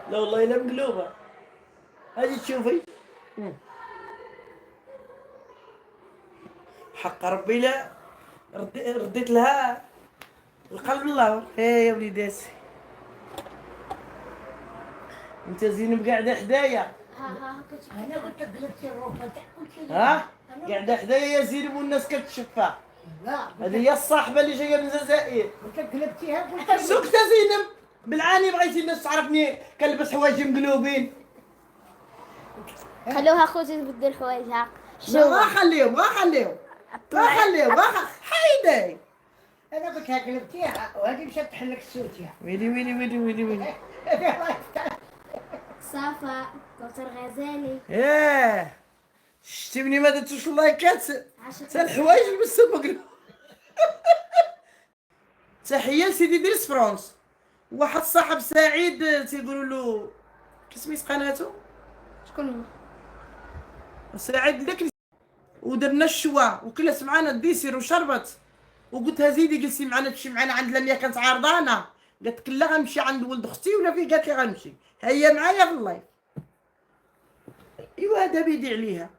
لا والله لا مقلوبة. هذه تشوفي حق ربي لا رديت لها القلب الله. ايه يا وليداتي، انت زينب قاعده حدايا. انا قلت لك قلت الروفه ها قاعده حدايا يا زينب والناس كتشفى. لا هذه هي الصاحبه اللي جايه من الجزائر. قلت لك قلبتيها قلت سكتة زينب، بالعاني بغيتي الناس تعرفني كنلبس حوايج مقلوبين. خلوها خوتي تبدل حوايجها. لا ما خليهم ما خليهم ما خليهم حيدي. انا قلت لها قلبتيها وهذه مشات تحلك السوتيه. ويلي ويلي ويلي ويلي ويلي. صافا كوثر غزالي ايه شتي مني ما درتوش اللايكات عاشت تا الحوايج لبستهم مقلوب. تحيه لسيدي دريس فرونس. واحد صاحب سعيد تيقولوا له كسميت قناته شكون هو؟ سعيد داك ودرنا الشوا وكلت معنا الديسير وشربت. وقلتها زيدي جلسي معنا تمشي معنا عند لميا كانت عارضانا. قالت لك لا غنمشي عند ولد اختي ولا في قالت لي غنمشي هي معايا في اللايف. ايوا هذا بيدي عليها.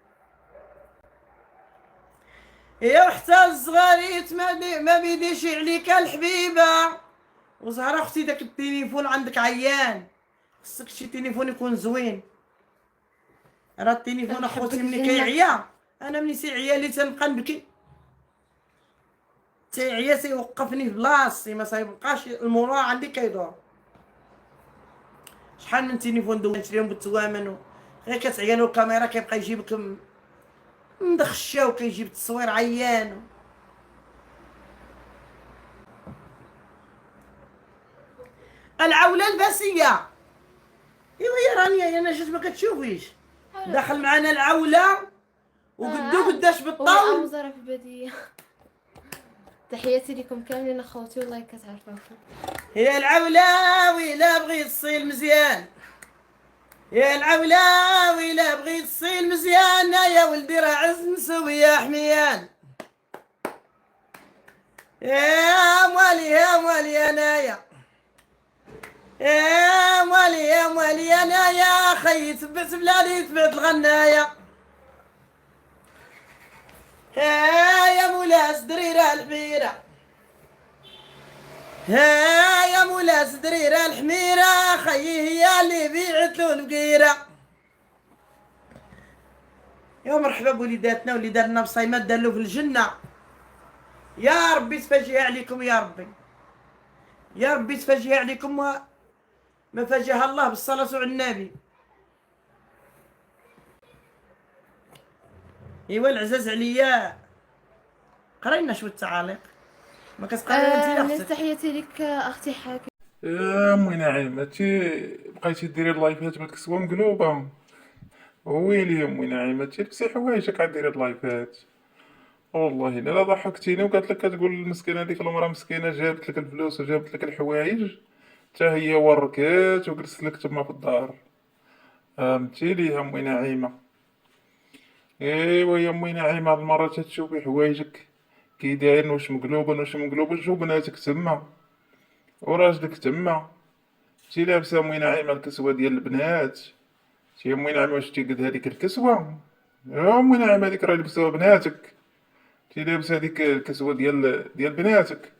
يا حتى الصغاريت ما بيديش عليك الحبيبه. وزهره اختي داك التليفون عندك عيان، خصك شي تليفون يكون زوين. راه التليفون اخوتي ملي كيعيا انا ملي تيعيا لي تنبقى نبكي. تيعيا تيوقفني في بلاصتي ما تيبقاش المورا عندي كيدور. شحال من تليفون دوزت نشريهم بالثمن غير كتعيانو الكاميرا كيبقى يجيبك مدخشه وكيجيب التصوير عيان. العولة الباسية ايوا يا رانيا انا جات ما كتشوفيش دخل معنا العولة وقدو قداش بالطول. وزارة في البادية. تحياتي لكم كاملين اخوتي والله كتعرفوكم. يا العولة ويلا بغيت تصيل مزيان، يا العولة ويلا بغيت تصيل مزيان يا ولدي راه عز نسوي يا حميان. يا موالي يا موالي انايا، يا موالي يا موالي انايا خيي تبعت بلادي تبعت الغنايه. يا مولاس دريرة الحميرة، يا مولاس دريرة الحميرة خيي هي اللي بيعتلو الفقيرة. يا مرحبا بوليداتنا وليداتنا بصيمات دالو في الجنة. يا ربي تفاجئ عليكم يا ربي، يا ربي تفاجئ عليكم ما فاجئها الله بالصلاة على النبي. ايوا العزاز عليا قرينا شو التعاليق ما كتقراي انت يا اختي. تحياتي لك اختي حاكم. يا امي نعيم انتي بقيتي ديري اللايفات بالكسوه مقلوبه. ويلي يا امي نعيم انتي لبسي حوايجك عاد ديري اللايفات. والله الا ضحكتيني وقالت لك كتقول المسكينه هذيك المراه مسكينه جابت لك الفلوس وجابت لك الحوايج حتى هي وركات وجلست لك تما في الدار. فهمتي لي يا امي نعيمه. ايوا يا امي نعيمه هاد المره تتشوفي حوايجك كي دايرين واش مقلوبين واش مقلوبين شوف بناتك تما وراجلك تما. تي لابسه امي نعيمه الكسوه ديال البنات. تي امي نعيمه واش تي قد هذيك الكسوه يا امي نعيمه هذيك راه لبسوها بناتك. تي لابسه هذيك الكسوه ديال بناتك.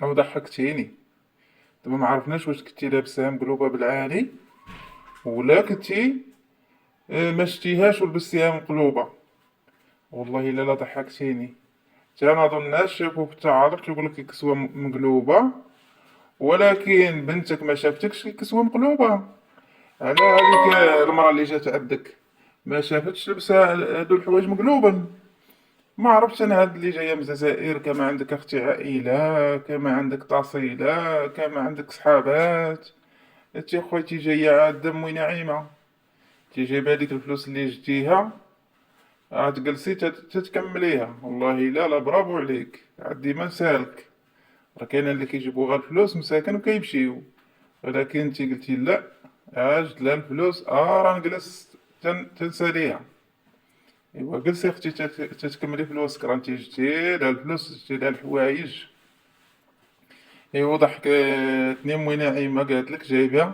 او ضحكتيني دابا ما عرفناش واش كنتي لابساها مقلوبه بالعالي ولا كنتي ما شتيهاش ولبستيها مقلوبه. والله الا لا ضحكتيني. تا نظن الناس شافوا في التعاليق يقول لك الكسوه مقلوبه ولكن بنتك ما شافتكش الكسوه مقلوبه. على هذيك المراه اللي جات عندك ما شافتش لبسها هادو الحوايج مقلوبا. ما عرفتش انا هاد اللي جايه من الجزائر كما عندك اختي عائله كما عندك تصيله كما عندك صحابات. انتي خويتي جايه عاد امي نعيمه تي جايبه هذيك الفلوس اللي جديها عاد جلسي تتكمليها. والله لا برافو عليك عاد ديما نسالك. راه كاين اللي كيجيبوا غير الفلوس مساكن وكيمشيو ولكن انتي قلتي لا عاجت لها الفلوس راه نجلس تنساليها. ايوا جلسي اختي تتكملي فلوسك راه انتي جبتي لها الفلوس جبتي لها الحوايج. ايوا ضحكتني امي نعيمه قالت لك جايبه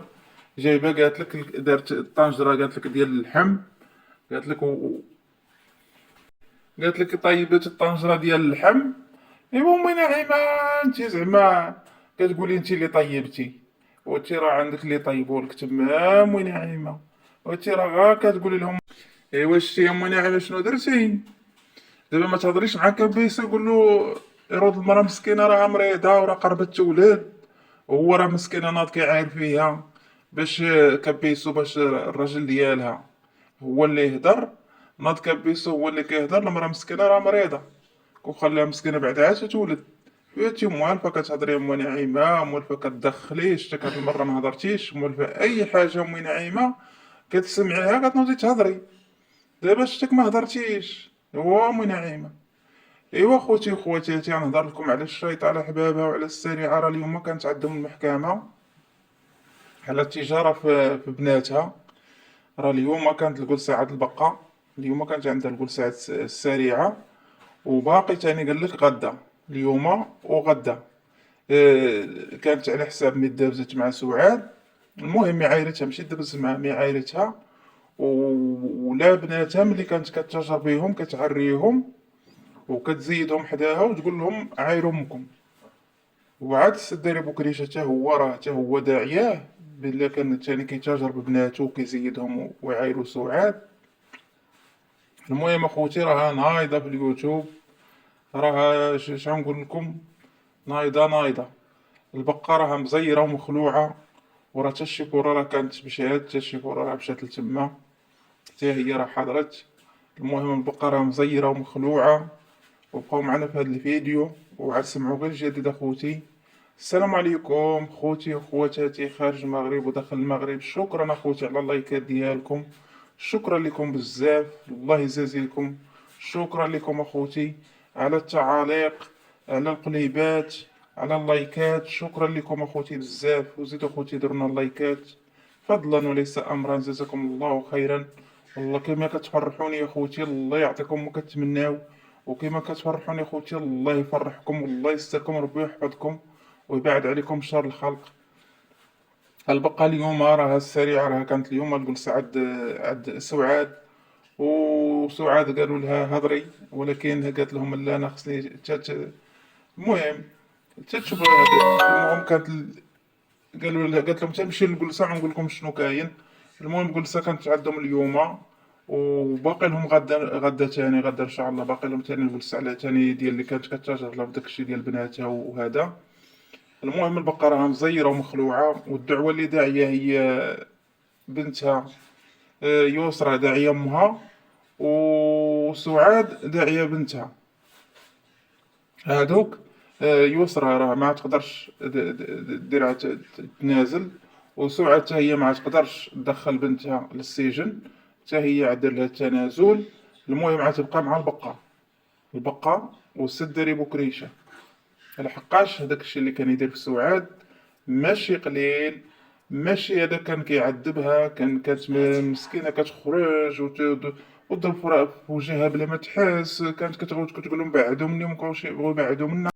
جايبه قالت لك دارت الطنجره قالت لك ديال اللحم، قالت لك قالت لك طيبات الطنجره ديال اللحم. ايوا امي نعيمه، انت زعما كتقولي انت اللي طيبتي، وانت راه عندك اللي طيبولك تما امي نعيمه، وانت راه غا كتقولي لهم. ايوا شتي امي نعيمه شنو درتي؟ دابا ما تهضريش مع كبيسه، قول له يرد المراه مسكينه راها مريضه وراه قربت تولد، وهو راه مسكينه ناض كيعاير فيها باش كبيسو، باش الراجل ديالها هو اللي يهدر. ناض كبيسو هو اللي كيهدر، المراه مسكينه راه مريضه وخليها مسكينه بعد عاد تولد. انتي موالفه كتهضري ام نعيمه، موالفه كتدخلي، شتك هاد المره ما هضرتيش، موالفه اي حاجه ام نعيمه كتسمعيها كتنوضي تهضري. دابا شتك ما هضرتيش، هو ام نعيمه. ايوا خوتي وخواتاتي، غنهضر لكم على الشريط على حبابها وعلى السريعه. راه اليوم كانت عندهم المحكمه على التجاره في بناتها. راه اليوم كانت الجلسه البقاء، اليوم كانت عندها الجلسه السريعه، وباقي تاني قال لك غدا، اليوم وغدا. كانت على حساب مي دابزت مع سعاد. المهم مي عايرتها، ماشي دبز مع مي عايرتها، ولا بناتها ملي كانت كتجر بيهم كتعريهم وكتزيدهم حداها وتقول لهم عايروا امكم. وعاد السداري بوكريشه حتى هو داعياه بلا كان تاني كيتاجر ببناتو وكيزيدهم ويعايروا سعاد. المهم اخوتي راها نايضه في اليوتيوب، راها شنقول لكم، نايضه. البقة راها مزيرة ومخلوعة، وراه تا الشيكورا راه كانت مشات، تا الشيكورا راه مشات لتما، حتى هي راه حضرت. المهم البقة راه مزيرة ومخلوعة. وبقاو معنا في هذا الفيديو وعاد سمعوا غير الجديد اخوتي. السلام عليكم خوتي وخواتاتي خارج المغرب وداخل المغرب. شكرا اخوتي على اللايكات ديالكم، شكرا لكم بزاف، الله يجازيكم. شكرا لكم اخوتي على التعاليق، على القليبات، على اللايكات. شكرا لكم اخوتي بزاف، وزيدوا اخوتي درنا اللايكات فضلا وليس امرا، جزاكم الله خيرا. والله كما كتفرحوني يا خوتي الله يعطيكم وكتمناو، وكما كتفرحوني خوتي الله يفرحكم والله يستركم، ربي يحفظكم ويبعد عليكم شر الخلق. البقى اليوم راها السريعة، راها كانت اليوم الجلسة عند سعاد، وسعاد قالوا لها هضري، ولكن قالت لهم لا انا خصني المهم تشوف. المهم قالت لهم تمشي للجلسة ونقول لكم شنو كاين. المهم الجلسة كانت عندهم اليوم، وباقي لهم غدا تاني، غدا ان شاء الله باقي لهم تاني الجلسة على تاني ديال اللي كانت كتاجر لها بداكشي ديال بناتها وهذا. المهم البقرة راها مزيرة ومخلوعة، والدعوة اللي داعية هي بنتها يسرى داعية امها، وسعاد داعية بنتها. هادوك يسرى راه ما تقدرش ديرها تنازل، وسعاد حتى هي ما تقدرش تدخل بنتها للسجن، حتى هي عدر لها التنازل. المهم عاد تبقى مع البقاء والسدري بوكريشه. لحقاش هداك الشيء اللي كان يدير في سعاد ماشي قليل، ماشي هذا كان كيعذبها، كانت مسكينه كتخرج وتضرب في وجهها بلا ما تحس، كانت كتقول لهم بعدوا مني ومابقاوش يبغوا يبعدوا منا.